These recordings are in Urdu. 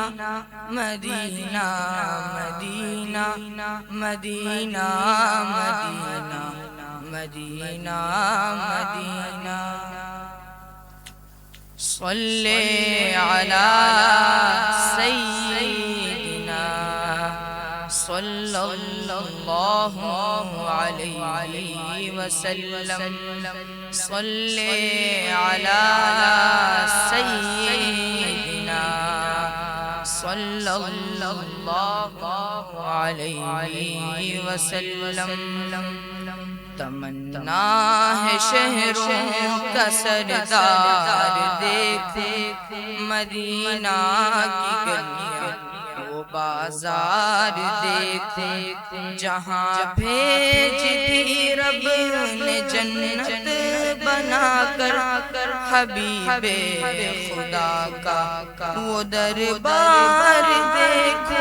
مدینہ مدینہ مدینہ مدینہ مدینہ مدینہ صلی علی سیدنا صلی اللہ علیہ وسلم صلی علی سیدنا صلی اللہ علیہ وسلم تمنا ہے شہروں کا سردار دیکھ مدینہ کی گلیاں وہ بازار دیکھ جہاں بھیج دی رب نے جنت بنا کر حبیب خدا کا وہ دربار دیکھ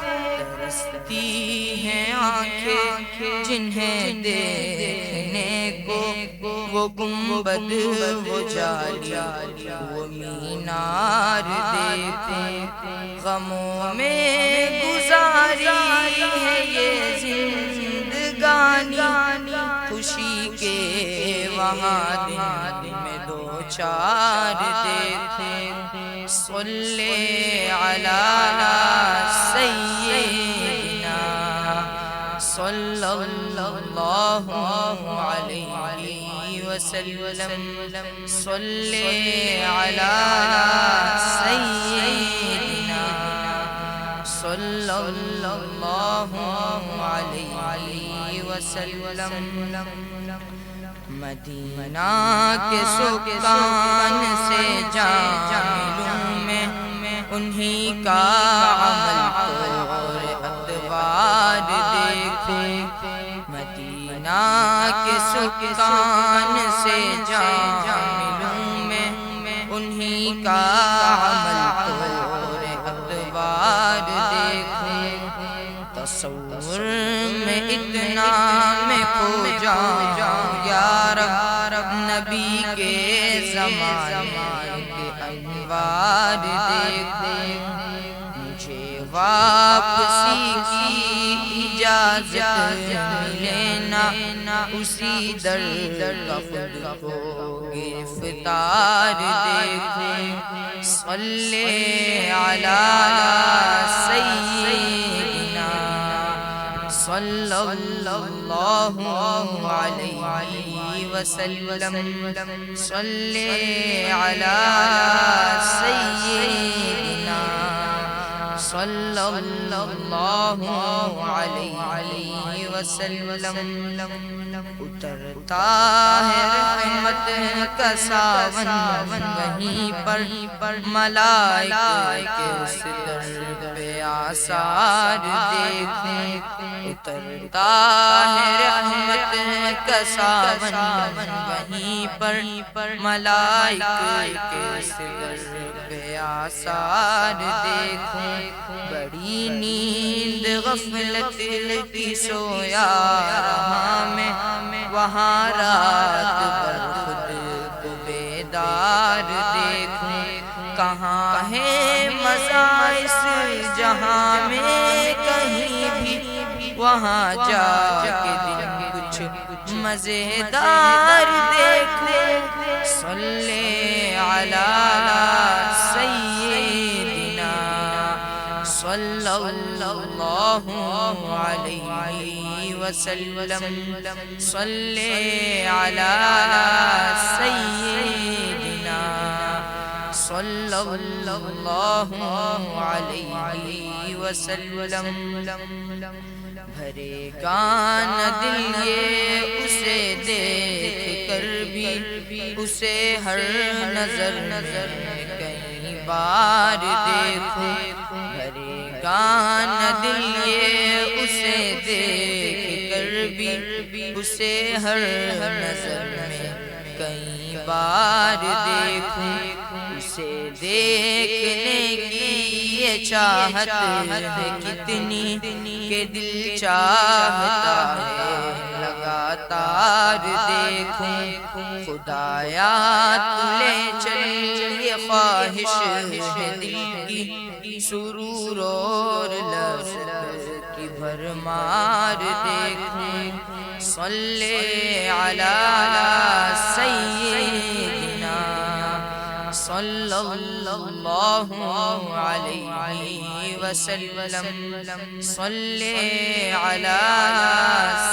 ترستی ہیں آنکھیں جنہیں دیکھنے کو وہ گنبد وہ جالی وہ مینار دیکھ غموں میں گزاری ہے یہ زندگانی خوشی کے وہاں دن میں دو چار دیکھ صلی علی سیدنا صلی اللہ علیہ وسلم صلی علی سیدنا صلی اللہ علیہ وسلم مدینہ کے سکان سے جاملوں میں انہی کا عمل اور ادوار دیکھ مدینہ کے سکان سے جاملوں میں انہی کا عمل اور ادوار دیکھ تصور میں اتنا میں کھو جاؤں یا رب نبی کے زمانے کے انوار دیکھ مجھے واپسی کی اجازت لینا اسی در کا خود کو گرفتار دیکھ صلی علی سیدنا صلی اللہ علیہ وسلم صلی علی سیدنا صلی اللہ علیہ وسلم اترتا ہے رحمت کا ساون وہیں پر ملائکہ کے اس در پہ آثار دیکھ اترتا ہے رحمت کا ساون وہیں پر ملائکہ کے اس در پہ آثار دیکھ بڑی نیند غفلت کی سویا رہا میں وہاں رات بھر خود کو بیدار دیکھ کہاں ہے مزہ اس جہاں میں کہیں بھی وہاں جا کے دن کچھ مزیدار دیکھ صلی علی سیدنا صلی اللہ علیہ وسلم صلی علی سیدنا صلی اللہ علیہ وسلم بھرے گا نہ دل یہ اسے دیکھ کر بھی اسے ہر نظر کہیں بار دیکھو بھرے گا نہ دل یہ اسے دیکھ کر بھی اسے ہر نظر میں کئی بار دیکھو اسے دیکھنے کی یہ چاہت ہے کتنی کہ دل چاہتا ہے لگاتار دیکھوں خدایا تو لے چل یہ خواہش ہے دل کی سرور اور لذت کی بھرمار دیکھوں صلی علی سیدنا صلی اللہ علیہ وسلم صلی علی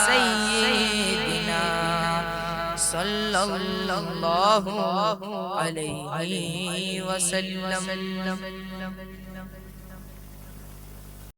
سیدنا صلی اللہ علیہ وسلم